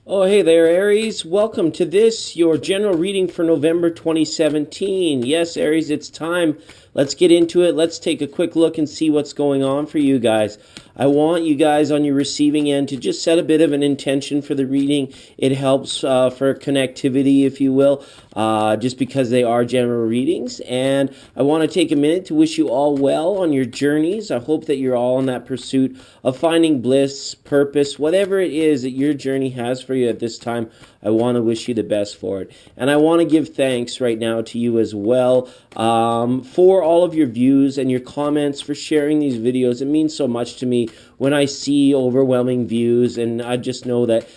Oh, hey there, Aries. Welcome to this, your general reading for November 2017. Yes, Aries, it's time. Let's get into it. Let's take a quick look and see what's going on for you guys. I want you guys on your receiving end to just set a bit of an intention for the reading. It helps for connectivity, if you will, just because they are general readings. And I want to take a minute to wish you all well on your journeys. I hope that you're all in that pursuit of finding bliss, purpose, whatever it is that your journey has for you at this time. I want to wish you the best for it. And I want to give thanks right now to you as well for all of your views and your comments, for sharing these videos. It means so much to me when I see overwhelming views, and I just know that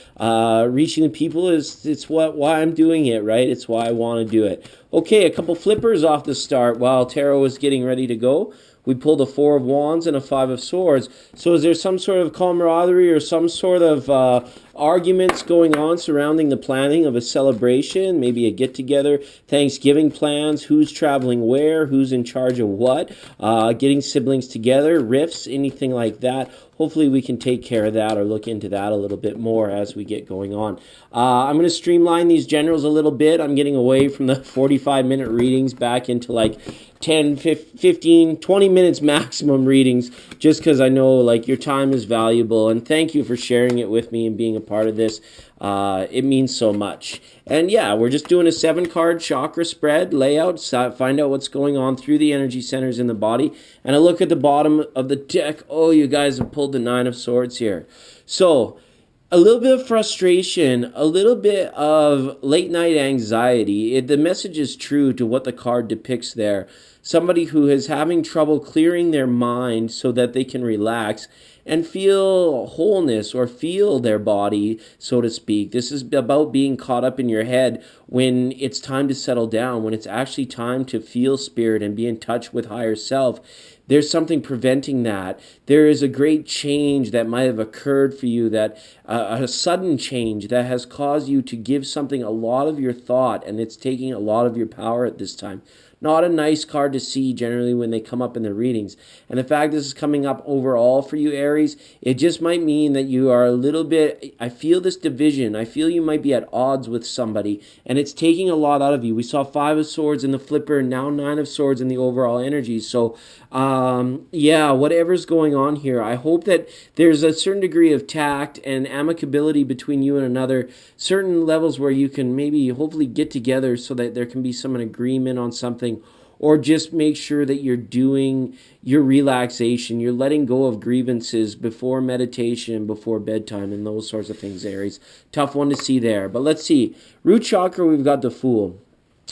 reaching the people it's why I'm doing it, right? It's why I want to do it. Okay, a couple flippers off the start while tarot is getting ready to go. We pulled a Four of Wands and a Five of Swords. So is there some sort of camaraderie or some sort of arguments going on surrounding the planning of a celebration, maybe a get-together, Thanksgiving plans, who's traveling where, who's in charge of what, getting siblings together, rifts, anything like that? Hopefully we can take care of that or look into that a little bit more as we get going on. I'm going to streamline these generals a little bit. I'm getting away from the 45-minute readings back into like 10, 15, 20 minutes maximum readings, just because I know like your time is valuable, and thank you for sharing it with me and being a part of this. It means so much. And yeah, we're just doing a 7-card chakra spread layout, so find out what's going on through the energy centers in the body. And a look at the bottom of the deck. Oh, you guys have pulled the Nine of Swords here. So a little bit of frustration, a little bit of late night anxiety. The message is true to what the card depicts there. Somebody who is having trouble clearing their mind so that they can relax and feel wholeness or feel their body, so to speak. This is about being caught up in your head when it's time to settle down, when it's actually time to feel spirit and be in touch with higher self. There's something preventing that. There is a great change that might have occurred for you, that a sudden change that has caused you to give something a lot of your thought, and it's taking a lot of your power at this time. Not a nice card to see generally when they come up in the readings. And the fact this is coming up overall for you, Aries, it just might mean that you are a little bit, I feel this division. I feel you might be at odds with somebody, and it's taking a lot out of you. We saw Five of Swords in the flipper, and now Nine of Swords in the overall energy. So, yeah, whatever's going on here, I hope that there's a certain degree of tact and amicability between you and another, certain levels where you can maybe hopefully get together so that there can be some agreement on something, or just make sure that you're doing your relaxation, you're letting go of grievances before meditation, before bedtime, and those sorts of things, Aries. Tough one to see there. But let's see. Root chakra, we've got the Fool.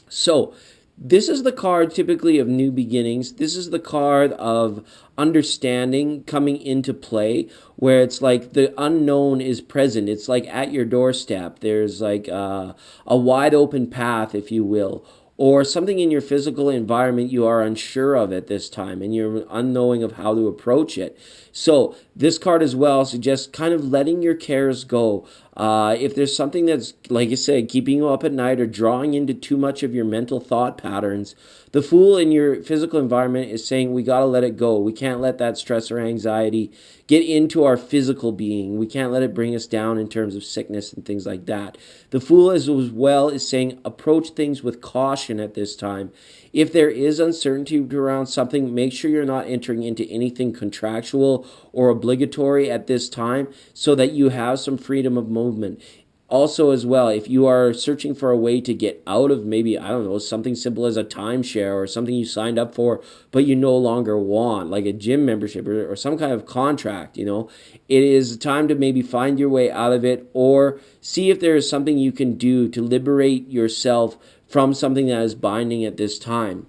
So this is the card typically of new beginnings. This is the card of understanding coming into play, where it's like the unknown is present. It's like at your doorstep. There's like a wide open path, if you will, or something in your physical environment you are unsure of at this time, and you're unknowing of how to approach it. So this card as well suggests kind of letting your cares go. If there's something that's, like I said, keeping you up at night or drawing into too much of your mental thought patterns, the Fool in your physical environment is saying we got to let it go. We can't let that stress or anxiety get into our physical being. We can't let it bring us down in terms of sickness and things like that. The Fool as well is saying approach things with caution at this time. If there is uncertainty around something, make sure you're not entering into anything contractual or obligatory at this time, so that you have some freedom of movement. Also as well, if you are searching for a way to get out of maybe, I don't know, something simple as a timeshare or something you signed up for but you no longer want, like a gym membership or some kind of contract, it is time to maybe find your way out of it, or see if there is something you can do to liberate yourself from something that is binding at this time.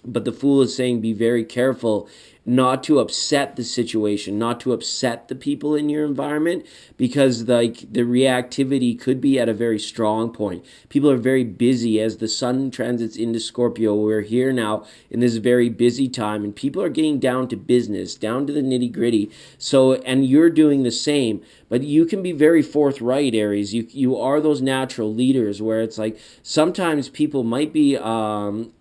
But the Fool is saying be very careful not to upset the situation, not to upset the people in your environment, because the reactivity could be at a very strong point. People are very busy as the sun transits into Scorpio. We're here now in this very busy time, and people are getting down to business, down to the nitty gritty. So, and you're doing the same, but you can be very forthright, Aries. You are those natural leaders where it's like sometimes people might be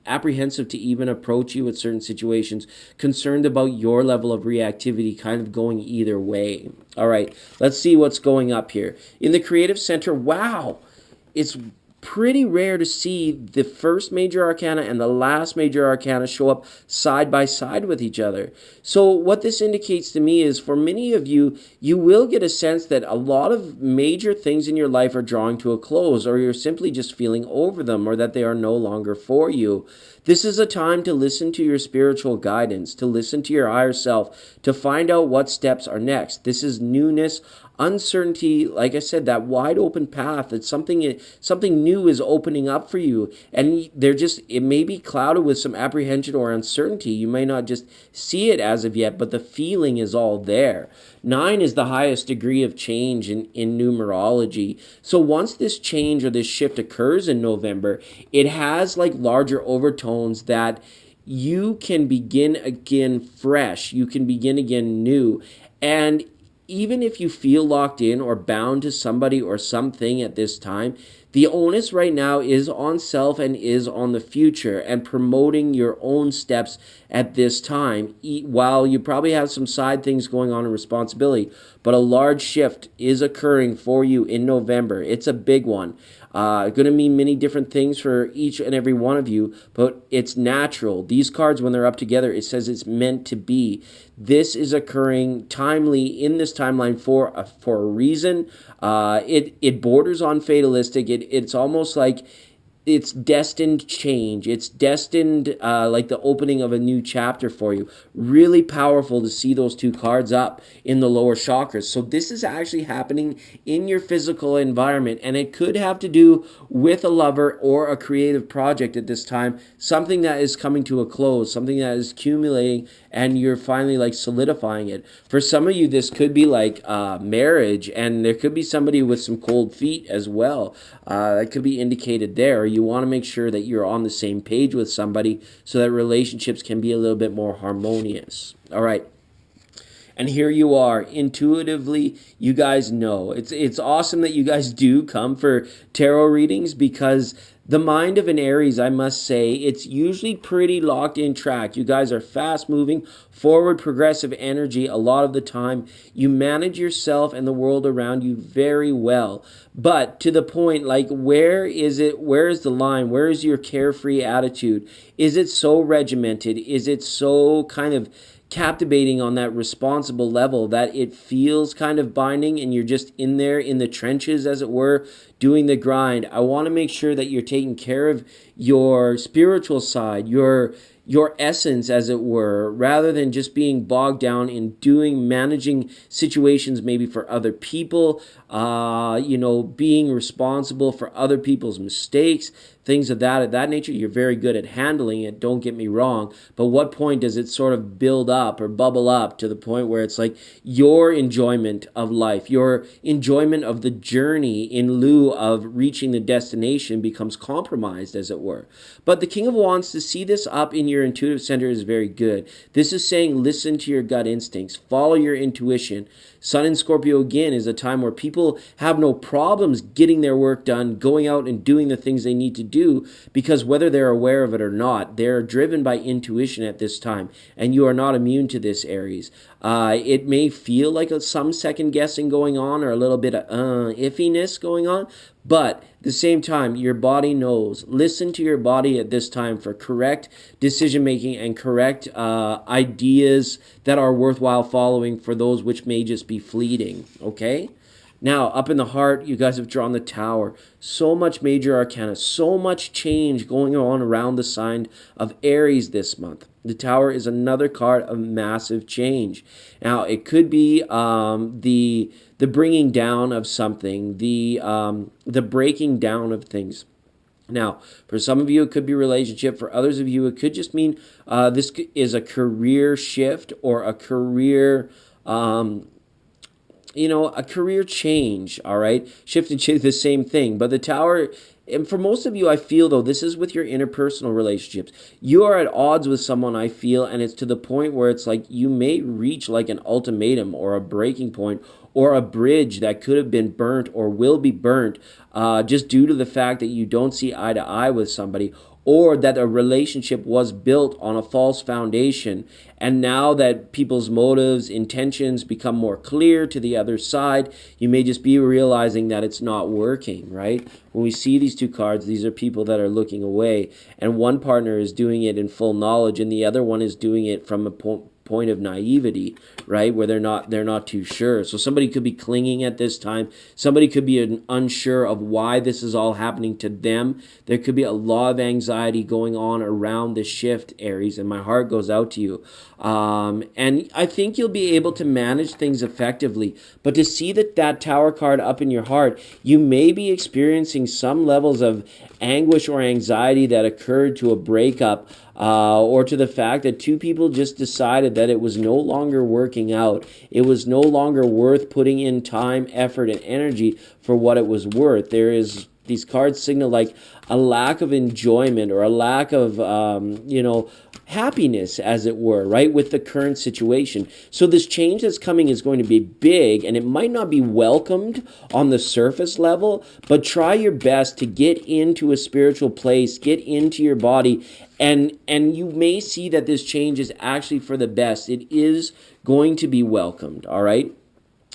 apprehensive to even approach you with certain situations, concerned about your level of reactivity kind of going either way. All right, let's see what's going up here. In the creative center, wow, it's pretty rare to see the first major arcana and the last major arcana show up side by side with each other. So what this indicates to me is for many of you, you will get a sense that a lot of major things in your life are drawing to a close, or you're simply just feeling over them, or that they are no longer for you. This is a time to listen to your spiritual guidance, to listen to your higher self, to find out what steps are next. This is newness, uncertainty, like I said, that wide open path. It's something new is opening up for you, and it may be clouded with some apprehension or uncertainty. You may not just see it as of yet, but the feeling is all there. 9 is the highest degree of change in numerology. So once this change or this shift occurs in November, it has like larger overtones that you can begin again fresh. You can begin again new. And even if you feel locked in or bound to somebody or something at this time, the onus right now is on self and is on the future and promoting your own steps at this time. While you probably have some side things going on in responsibility, but a large shift is occurring for you in November. It's a big one. Going to mean many different things for each and every one of you, but it's natural. These cards, when they're up together, it says it's meant to be. This is occurring timely in this timeline for a reason. It borders on fatalistic. It's almost like it's destined change. It's destined like the opening of a new chapter for you. Really powerful to see those two cards up in the lower chakras. So this is actually happening in your physical environment, and it could have to do with a lover or a creative project at this time, something that is coming to a close, something that is accumulating, and you're finally like solidifying it. For some of you, this could be like marriage, and there could be somebody with some cold feet as well. That could be indicated there. You want to make sure that you're on the same page with somebody so that relationships can be a little bit more harmonious. All right. And here you are, intuitively, you guys know. It's awesome that you guys do come for tarot readings, because the mind of an Aries, I must say, it's usually pretty locked in track. You guys are fast moving, forward, progressive energy a lot of the time. You manage yourself and the world around you very well. But to the point, like, where is it? Where is the line? Where is your carefree attitude? Is it so regimented? Is it so kind of captivating on that responsible level that it feels kind of binding, and you're just in there in the trenches, as it were, doing the grind? I want to make sure that you're taking care of your spiritual side, your essence, as it were, rather than just being bogged down in managing situations maybe for other people, being responsible for other people's mistakes, things of that nature. You're very good at handling it, don't get me wrong, but what point does it sort of build up or bubble up to the point where it's like your enjoyment of life, your enjoyment of the journey in lieu of reaching the destination becomes compromised, as it were? But the King of Wands, to see this up in your intuitive center is very good. This is saying listen to your gut instincts, follow your intuition. Sun in Scorpio, again, is a time where people have no problems getting their work done, going out and doing the things they need to do, because whether they're aware of it or not, they're driven by intuition at this time, and you are not immune to this, Aries. It may feel like some second guessing going on, or a little bit of iffiness going on, but at the same time, your body knows. Listen to your body at this time for correct decision making and correct ideas that are worthwhile following for those which may just be fleeting, okay? Now, up in the heart, you guys have drawn the Tower. So much major arcana, so much change going on around the sign of Aries this month. The Tower is another card of massive change. Now, it could be the bringing down of something, the breaking down of things. Now, for some of you, it could be relationship. For others of you, it could just mean this is a career shift or a career a career change, all right? Shift and change, the same thing. But the Tower, and for most of you, I feel, though, this is with your interpersonal relationships. You are at odds with someone, I feel, and it's to the point where it's like you may reach like an ultimatum or a breaking point or a bridge that could have been burnt or will be burnt just due to the fact that you don't see eye to eye with somebody, or that a relationship was built on a false foundation. And now that people's motives, intentions become more clear to the other side, you may just be realizing that it's not working, right? When we see these two cards, these are people that are looking away, and one partner is doing it in full knowledge and the other one is doing it from a point of naivety, right, where they're not too sure. So somebody could be clinging at this time. Somebody could be unsure of why this is all happening to them. There could be a lot of anxiety going on around this shift, Aries, and my heart goes out to you. And I think you'll be able to manage things effectively. But to see that Tower card up in your heart, you may be experiencing some levels of anguish or anxiety that occurred to a breakup, or to the fact that two people just decided that it was no longer working out. It was no longer worth putting in time, effort, and energy for what it was worth. These cards signal like a lack of enjoyment or a lack of, happiness, as it were, right, with the current situation. So this change that's coming is going to be big, and it might not be welcomed on the surface level, but try your best to get into a spiritual place, get into your body, and you may see that this change is actually for the best. It is going to be welcomed, all right?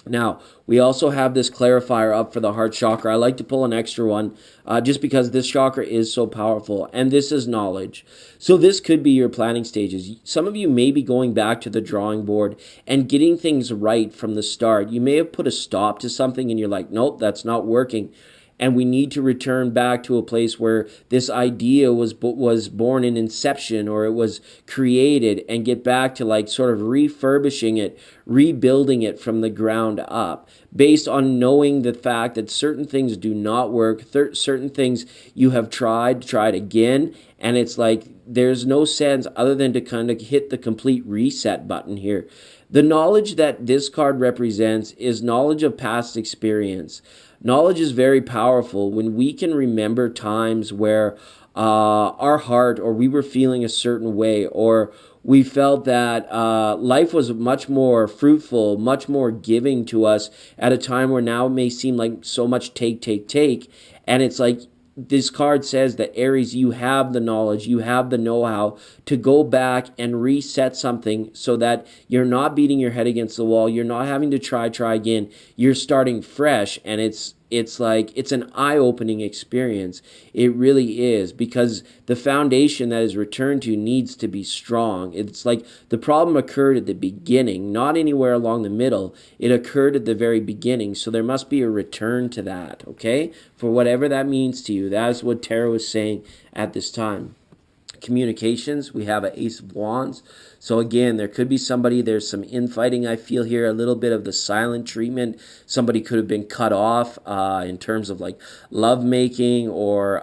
Now, we also have this clarifier up for the heart chakra. I like to pull an extra one just because this chakra is so powerful, and this is knowledge. So this could be your planning stages. Some of you may be going back to the drawing board and getting things right from the start. You may have put a stop to something and you're like, nope, that's not working. And we need to return back to a place where this idea was born in inception, or it was created, and get back to like sort of refurbishing it, rebuilding it from the ground up, based on knowing the fact that certain things do not work, certain things you have tried again, and it's like there's no sense other than to kind of hit the complete reset button here. The knowledge that this card represents is knowledge of past experience. Knowledge is very powerful when we can remember times where our heart, or we were feeling a certain way, or we felt that life was much more fruitful, much more giving to us at a time where now it may seem like so much take. And it's like this card says that, Aries, you have the knowledge, you have the know-how to go back and reset something so that you're not beating your head against the wall. You're not having to try again. You're starting fresh, and it's like it's an eye-opening experience. It really is, because the foundation that is returned to needs to be strong. It's like the problem occurred at the beginning, not anywhere along the middle. It occurred at the very beginning, so there must be a return to that, okay? For whatever that means to you. That is what Tarot is saying at this time. Communications, we have an Ace of Wands. So again, there could be somebody, there's some infighting I feel here, a little bit of the silent treatment. Somebody could have been cut off in terms of like love making or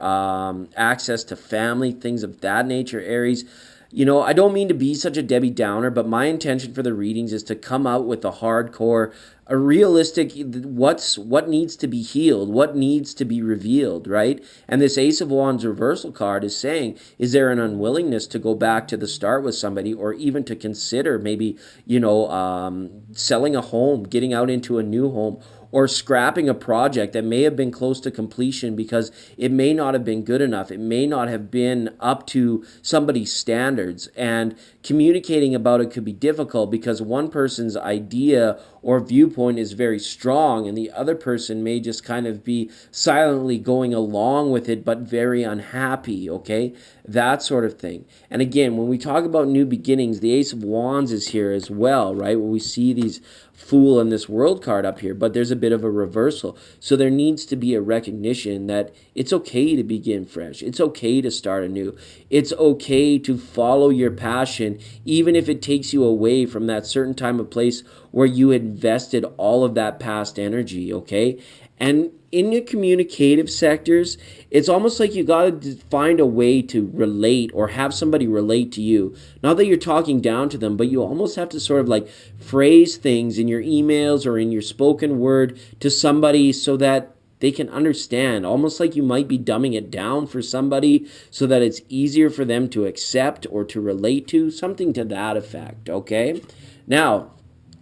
access to family, things of that nature, Aries. You know, I don't mean to be such a Debbie Downer, but my intention for the readings is to come out with a hardcore, a realistic, what needs to be healed, what needs to be revealed, right? And this Ace of Wands reversal card is saying, is there an unwillingness to go back to the start with somebody, or even to consider maybe, selling a home, getting out into a new home, or scrapping a project that may have been close to completion because it may not have been good enough. It may not have been up to somebody's standards. And communicating about it could be difficult because one person's idea or viewpoint is very strong and the other person may just kind of be silently going along with it but very unhappy, okay? That sort of thing. And again, when we talk about new beginnings, the Ace of Wands is here as well, right? When we see these Fool and this World card up here, but there's a bit of a reversal. So there needs to be a recognition that it's okay to begin fresh. It's okay to start anew. It's okay to follow your passion, even if it takes you away from that certain time of place where you invested all of that past energy, okay? And in your communicative sectors, it's almost like you got to find a way to relate or have somebody relate to you. Not that you're talking down to them, but you almost have to sort of like phrase things in your emails or in your spoken word to somebody so that they can understand, almost like you might be dumbing it down for somebody so that it's easier for them to accept or to relate to, something to that effect, okay? Now,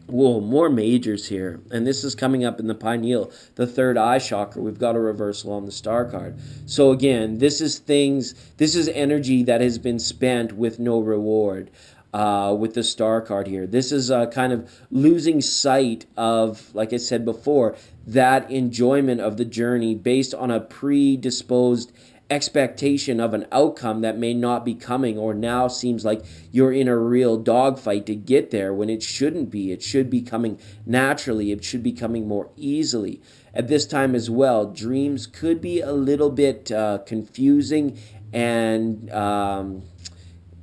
Whoa, more majors here. And this is coming up in the pineal, the third eye chakra. We've got a reversal on the star card. So again, this is energy that has been spent with no reward. With the star card here, this is kind of losing sight of, like I said before, that enjoyment of the journey based on a predisposed expectation of an outcome that may not be coming, or now seems like you're in a real dogfight to get there when it shouldn't be. It should be coming naturally. It should be coming more easily. At this time as well, dreams could be a little bit confusing and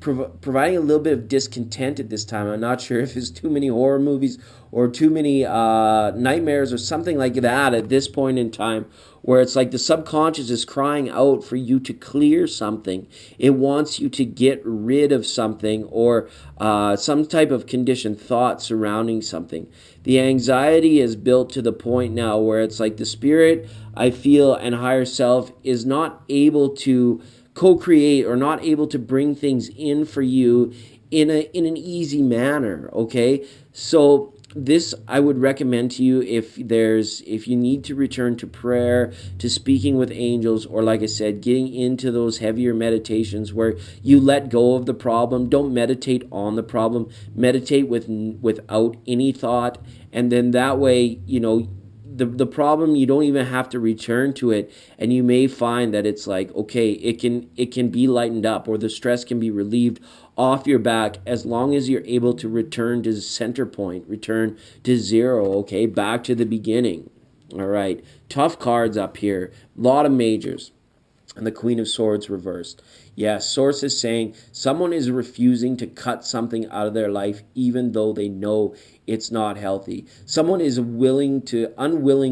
providing a little bit of discontent at this time. I'm not sure if it's too many horror movies or too many nightmares or something like that at this point in time, where it's like the subconscious is crying out for you to clear something. It wants you to get rid of something, or some type of conditioned thought surrounding something. The anxiety is built to the point now where it's like the spirit, I feel, and higher self is not able to co-create, or not able to bring things in for you in an easy manner. Okay, so this I would recommend to you, if you need to return to prayer, to speaking with angels, or like I said, getting into those heavier meditations where you let go of the problem. Don't meditate on the problem, meditate without any thought, and then that way, the problem, you don't even have to return to it, and you may find that it's like, okay, it can be lightened up, or the stress can be relieved off your back, as long as you're able to return to center point, return to zero. Okay, back to the beginning. All right, tough cards up here, a lot of majors. And the Queen of Swords reversed. Yes, source is saying someone is refusing to cut something out of their life even though they know it's not healthy. Someone is unwilling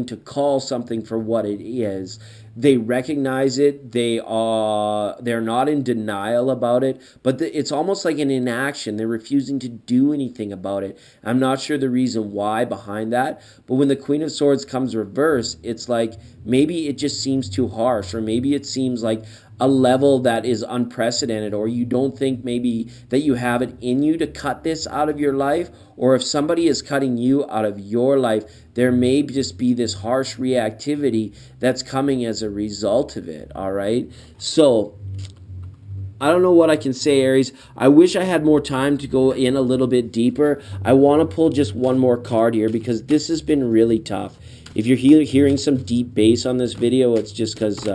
to call something for what it is. They recognize it. They're not in denial about it, but it's almost like an inaction. They're refusing to do anything about it. I'm not sure the reason why behind that, but when the Queen of Swords comes reverse, it's like maybe it just seems too harsh, or maybe it seems like a level that is unprecedented, or you don't think maybe that you have it in you to cut this out of your life, or if somebody is cutting you out of your life, there may just be this harsh reactivity that's coming as a result of it. All right, so I don't know what I can say, Aries. I wish I had more time to go in a little bit deeper. I want to pull just one more card here because this has been really tough. If you're hearing some deep bass on this video, it's just because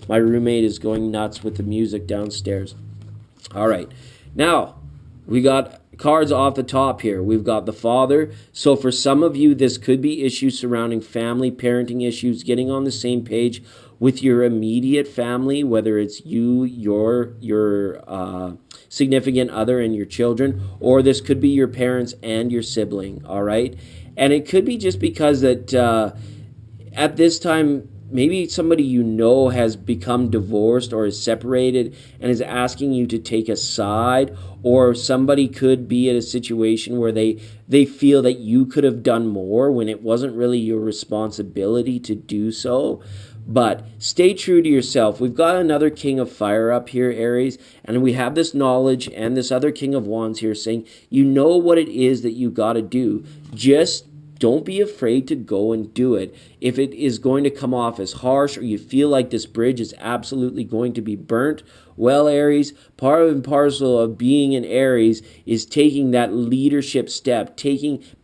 my roommate is going nuts with the music downstairs. All right. Now, we got cards off the top here. We've got the Father. So for some of you, this could be issues surrounding family, parenting issues, getting on the same page with your immediate family, whether it's you, your significant other, and your children, or this could be your parents and your sibling. All right. And it could be just because that at this time, maybe somebody has become divorced or is separated and is asking you to take a side, or somebody could be in a situation where they feel that you could have done more when it wasn't really your responsibility to do so. But stay true to yourself. We've got another King of Fire up here, Aries, and we have this knowledge and this other King of Wands here saying, you know what it is that you got to do. Just don't be afraid to go and do it. If it is going to come off as harsh, or you feel like this bridge is absolutely going to be burnt, well, Aries, part and parcel of being an Aries is taking that leadership step,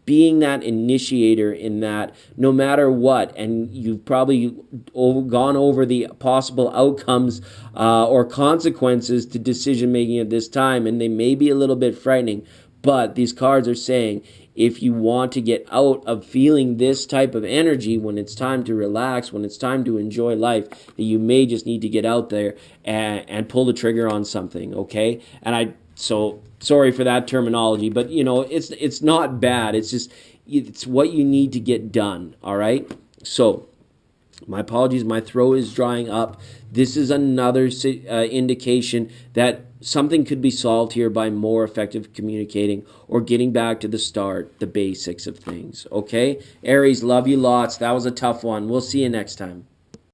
being that initiator in that, no matter what. And you've probably gone over the possible outcomes or consequences to decision making at this time, and they may be a little bit frightening, but these cards are saying, if you want to get out of feeling this type of energy when it's time to relax, when it's time to enjoy life, that you may just need to get out there and pull the trigger on something, okay? And so sorry for that terminology, but it's not bad. It's just, it's what you need to get done, all right? So my apologies, my throat is drying up. This is another indication that something could be solved here by more effective communicating, or getting back to the start, the basics of things, okay? Aries, love you lots. That was a tough one. We'll see you next time.